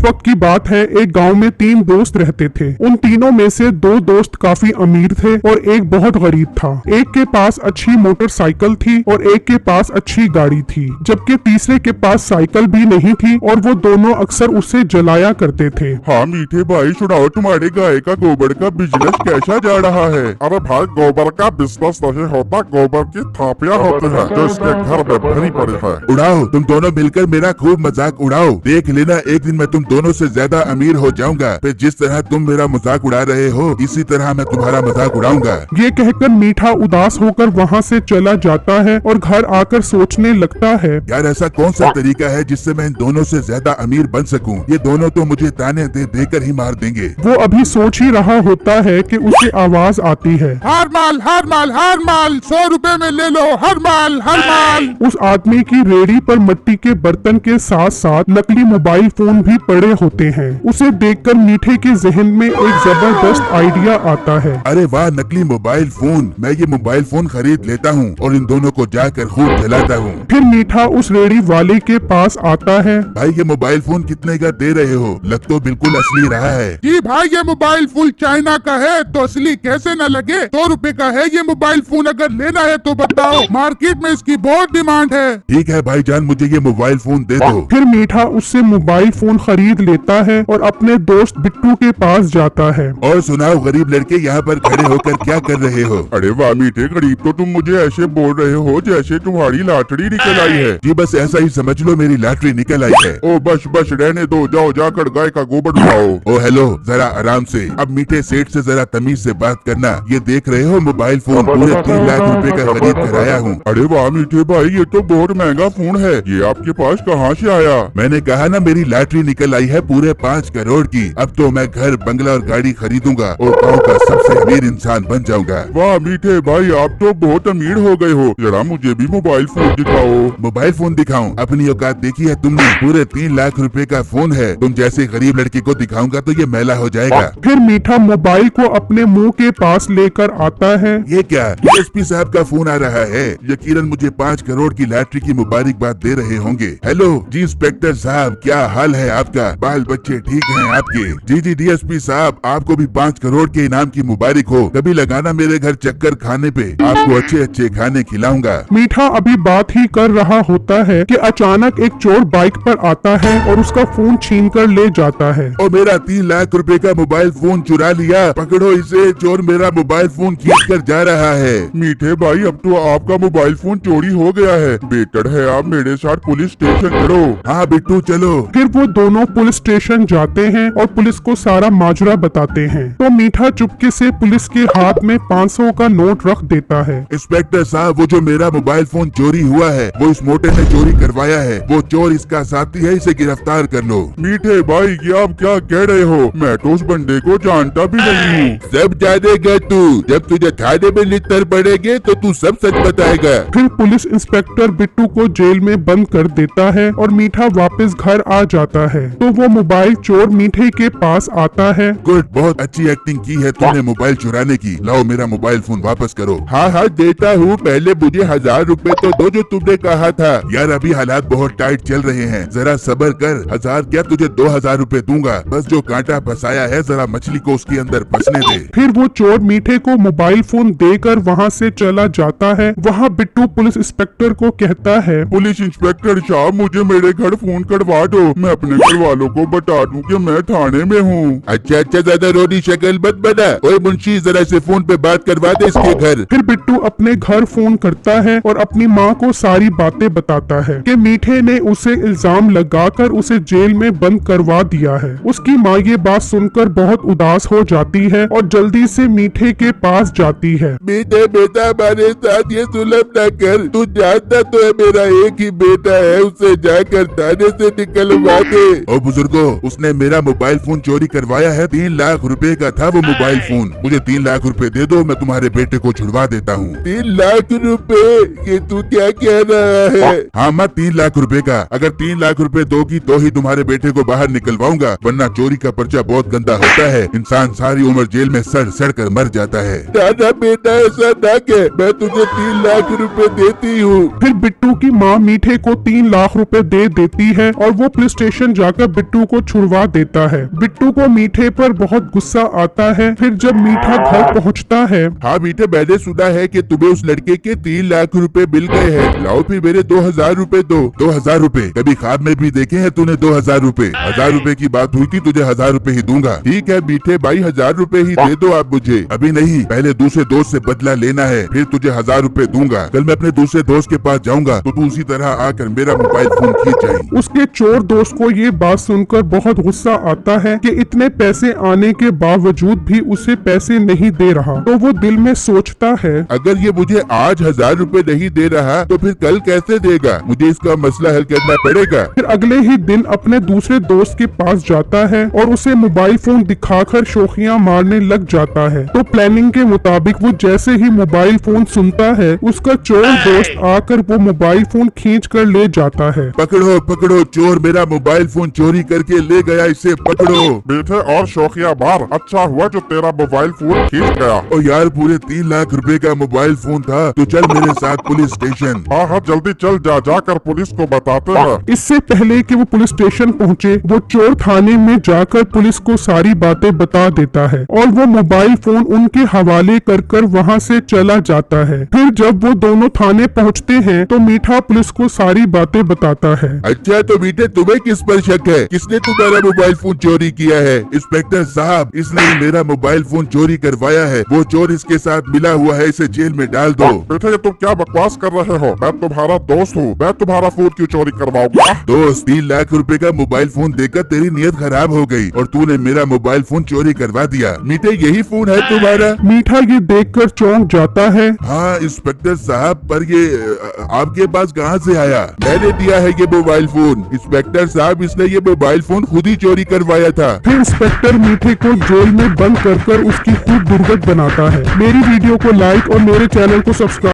एक वक्त की बात है, एक गांव में 3 दोस्त रहते थे। उन तीनों में से 2 दोस्त काफी अमीर थे और एक बहुत गरीब था। एक के पास अच्छी मोटरसाइकिल थी और एक के पास अच्छी गाड़ी थी, जबकि तीसरे के पास साइकिल भी नहीं थी और वो दोनों अक्सर उसे जलाया करते थे। हाँ मीठे भाई, सुनाओ तुम्हारे गाय का गोबर का बिजनेस कैसा जा रहा है? अरे भाई, गोबर का बिजनेस नहीं होता, गोबर की थापियाँ होती है जो इसके घर में भरी पड़ी है। उड़ाओ, तुम दोनों मिलकर मेरा खूब मजाक उड़ाओ। देख लेना, एक दिन मैं तुम दोनों से ज्यादा अमीर हो जाऊंगा। फिर जिस तरह तुम मेरा मजाक उड़ा रहे हो, इसी तरह मैं तुम्हारा मजाक उड़ाऊंगा। ये कहकर मीठा उदास होकर वहाँ से चला जाता है और घर आकर सोचने लगता है, यार ऐसा कौन सा तरीका है जिससे मैं इन दोनों से ज्यादा अमीर बन सकूं? ये दोनों तो मुझे ताने दे देकर ही मार देंगे। वो अभी सोच ही रहा होता है कि उसे आवाज आती है, हर माल हर माल हर माल, 100 रुपए में ले लो, हर माल हर माल। उस आदमी की रेडी पर मिट्टी के बर्तन के साथ साथ नकली मोबाइल फोन भी पड़े होते हैं। उसे देखकर मीठे के जहन में एक जबरदस्त आइडिया आता है। अरे वाह, नकली मोबाइल फोन! मैं ये मोबाइल फोन खरीद लेता हूँ और इन दोनों को जाकर खूब जलाता हूँ। फिर मीठा उस रेडी वाले के पास आता है। भाई, ये मोबाइल फोन कितने का दे रहे हो? लग तो बिल्कुल असली रहा है। जी भाई, ये मोबाइल फुल चाइना का है तो असली कैसे न लगे। 100 रुपए का है ये मोबाइल फोन, अगर लेना है तो बताओ, मार्केट में इसकी बहुत डिमांड है। ठीक है भाईजान, मुझे ये मोबाइल फोन दे दो। फिर मीठा उससे मोबाइल फोन खरीद लेता है और अपने दोस्त बिट्टू के पास जाता है। और सुनाओ गरीब लड़के, यहाँ पर खड़े होकर क्या कर रहे हो? अरे वाह मीठे गरीब, तो तुम मुझे ऐसे बोल रहे हो जैसे तुम्हारी लॉटरी निकल आई है। जी बस ऐसा ही समझ लो, मेरी लॉटरी निकल आई है। ओ बस बस रहने दो, जाओ जाकर गाय का गोबर उठाओ। ओ हेलो, जरा आराम से। अब मीठे सेठ से जरा तमीज से बात करना। ये देख रहे हो मोबाइल फोन पूरे 3 लाख रुपए का खरीद कर आया हूँ। अरे वाह मीठे भाई, ये तो बहुत महंगा फोन है। ये आपके पास कहाँ से आया? मैंने कहा ना, मेरी लॉटरी निकल आई है पूरे 5 करोड़ की। अब तो मैं घर, बंगला और गाड़ी खरीदूंगा और गाँव का सबसे अमीर इंसान बन जाऊंगा। वाह मीठे भाई, आप तो बहुत अमीर हो गए हो। जरा मुझे भी मोबाइल फोन दिखाओ। मोबाइल फोन दिखाऊं? अपनी औकात देखी है तुमने? पूरे 3 लाख रुपए का फोन है। तुम जैसे गरीब लड़के को दिखाऊंगा तो ये मैला हो जाएगा। फिर मीठा मोबाइल को अपने मुंह के पास लेकर आता है। ये क्या? डीएसपी साहब का फोन आ रहा है। यकीनन मुझे 5 करोड़ की लॉटरी की मुबारकबाद दे रहे होंगे। हेलो जी इंस्पेक्टर साहब, क्या हाल है आपका? बाल बच्चे ठीक हैं आपके? जी जी डीएसपी साहब, आपको भी 5 करोड़ के इनाम की मुबारक हो। कभी लगाना मेरे घर चक्कर खाने पे, आपको अच्छे अच्छे खाने खिलाऊंगा। मीठा अभी बात ही कर रहा होता है कि अचानक एक चोर बाइक पर आता है और उसका फोन छीन कर ले जाता है। और मेरा 3 लाख रुपए का मोबाइल फोन चुरा लिया। पकड़ो इसे, चोर मेरा मोबाइल फोन खींच कर जा रहा है। मीठे भाई, अब तो आपका मोबाइल फोन चोरी हो गया है। बेटर है आप मेरे साथ पुलिस स्टेशन चलो। हाँ बिट्टू चलो। फिर वो दोनों पुलिस स्टेशन जाते हैं और पुलिस को सारा माजरा बताते हैं। तो मीठा चुपके से पुलिस के हाथ में 500 का नोट रख देता है। इंस्पेक्टर साहब, वो जो मेरा मोबाइल फोन चोरी हुआ है वो इस मोटे ने चोरी करवाया है। वो चोर इसका साथी है, इसे गिरफ्तार कर लो। मीठे भाई, ये आप क्या कह रहे हो? मैं तो उस बंदे को जानता भी नहीं हूँ। सब जानेगा तू। जब तुझे थाने में लिखकर पड़ेंगे तो तू सब सच बताएगा। फिर पुलिस इंस्पेक्टर बिट्टू को जेल में बंद कर देता है और मीठा वापस घर आ जाता है। तो वो मोबाइल चोर मीठे के पास आता है। गुड, बहुत अच्छी एक्टिंग की है तूने मोबाइल चुराने की। लाओ मेरा मोबाइल फोन वापस करो। हाँ हाँ देता हूँ, पहले मुझे 1000 रुपए तो दो जो तुमने कहा था। यार अभी हालात बहुत टाइट चल रहे हैं, जरा सब्र कर। 1000 क्या, तुझे 2000 रुपए दूंगा। बस जो कांटा फंसाया है, जरा मछली को उसके अंदर फंसने दे। फिर वो चोर मीठे को मोबाइल फोन देकर वहाँ से चला जाता है। वहाँ बिट्टू पुलिस इंस्पेक्टर को कहता है, पुलिस इंस्पेक्टर साहब, मुझे मेरे घर फोन करवा दो। मैं अपने घर वालों को बता दूं कि मैं थाने में हूँ। अच्छा अच्छा, ज्यादा रोनी शक्ल मत बना। ओए मुंशी, जरा से फोन पे बात करवा दे इसके घर। फिर बिट्टू अपने घर फोन करता है और अपनी माँ को सारी बातें बताता है कि मीठे ने उसे इल्जाम लगाकर उसे जेल में बंद करवा दिया है। उसकी माँ ये बात सुनकर बहुत उदास हो जाती है और जल्दी से मीठे के पास जाती है। मीठे बेटा, हमारे साथ ये जुल्म न कर। तू जानता तो है मेरा एक ही बेटा है, उसे जाकर थाने से निकलवा दे। ओ बुजुर्गो, उसने मेरा मोबाइल फोन चोरी करवाया है। 3 लाख रुपए का था वो मोबाइल फोन। मुझे 3 लाख रुपए दे दो, मैं तुम्हारे बेटे को छुड़वा देता हूँ। 3 लाख रुपए? ये तू क्या कह रहा है? हाँ मत 3 लाख रुपए का। अगर 3 लाख रुपए दोगी तो ही तुम्हारे बेटे को बाहर निकलवाऊंगा, वरना चोरी का पर्चा बहुत गंदा होता है। इंसान सारी उम्र जेल में सड़ सड़ कर मर जाता है। दादा बेटा, ऐसा ना कह, मैं तुझे 3 लाख रुपए देती हूँ। फिर बिट्टू की माँ मीठे को 3 लाख रुपए दे देती है और वो पुलिस स्टेशन जाकर बिट्टू को छुड़वा देता है। बिट्टू को मीठे पर बहुत गुस्सा आता है। फिर जब मीठा घर पहुंचता है, हाँ मीठे, मैंने सुना है कि तुम्हें उस लड़के के 3 लाख रुपए मिल गए हैं। लाओ फिर मेरे 2000 रुपए दो। 2000 रुपए कभी ख्वाब में भी देखे हैं तूने? 2000 रुपए, 1000 रुपए की बात हुई थी, तुझे 1000 रुपए ही दूंगा। ठीक है मीठे भाई, 1000 रुपए ही दे दो आप मुझे। अभी नहीं, पहले दूसरे दोस्त से बदला लेना है, फिर तुझे 1000 रुपए दूंगा। कल मैं अपने दूसरे दोस्त के पास जाऊंगा तो तू उसी तरह आकर मेरा मोबाइल फोन खींच जाएगी। उसके चोर दोस्त को ये बात सुनकर बहुत गुस्सा आता है कि इतने पैसे आने के बावजूद भी उसे पैसे नहीं दे रहा। तो वो दिल में सोचता है, अगर ये मुझे आज 1000 रुपए नहीं दे रहा तो फिर कल कैसे देगा? मुझे इसका मसला हल करना पड़ेगा। फिर अगले ही दिन अपने दूसरे दोस्त के पास जाता है और उसे मोबाइल फोन दिखाकर शोखियां मारने लग जाता है। तो प्लानिंग के मुताबिक वो जैसे ही मोबाइल फोन सुनता है, उसका चोर दोस्त आकर वो मोबाइल फोन खींच कर ले जाता है। पकड़ो पकड़ो, चोर मेरा मोबाइल फोन चोरी करके ले गया, इसे पकड़ो। मीठे और शौकिया बार, अच्छा हुआ जो तेरा मोबाइल फोन खींच गया। ओ यार, पूरे 3 लाख रुपए का मोबाइल फोन था। तो चल मेरे साथ पुलिस स्टेशन। हाँ हाँ जल्दी चल, जाकर पुलिस को बताते हैं। इससे पहले कि वो पुलिस स्टेशन पहुंचे, वो चोर थाने में जाकर पुलिस को सारी बातें बता देता है और वो मोबाइल फोन उनके हवाले कर वहाँ से चला जाता है। फिर जब वो दोनों थाने पहुँचते हैं तो मीठा पुलिस को सारी बातें बताता है। अच्छा तो मीठे, तुम्हें किस पर शक है? किसने तुम्हारा मोबाइल फोन चोरी किया है? इंस्पेक्टर साहब, इसने मेरा मोबाइल फोन चोरी करवाया है। वो चोर इसके साथ मिला हुआ है, इसे जेल में डाल दो। बेटे ये तुम क्या बकवास कर रहे हो? मैं तुम्हारा दोस्त हूँ, मैं तुम्हारा फोन क्यों चोरी करवाऊंगा? दोस्त, 3 लाख रुपए का मोबाइल फोन देकर तेरी नीयत खराब हो गई और तूने मेरा मोबाइल फोन चोरी करवा दिया। मीठे, यही फोन है तुम्हारा? मीठा ये देखकर चौंक जाता है। हाँ इंस्पेक्टर साहब, पर ये आपके पास कहाँ से आया? मैंने दिया है ये मोबाइल फोन। इंस्पेक्टर साहब, इसने ये मोबाइल फोन खुद ही चोरी करवाया था। फिर इंस्पेक्टर मीठे को जेल में बंद कर उसकी खूब दुर्गत बनाता है। मेरी वीडियो को लाइक और मेरे चैनल को सब्सक्राइब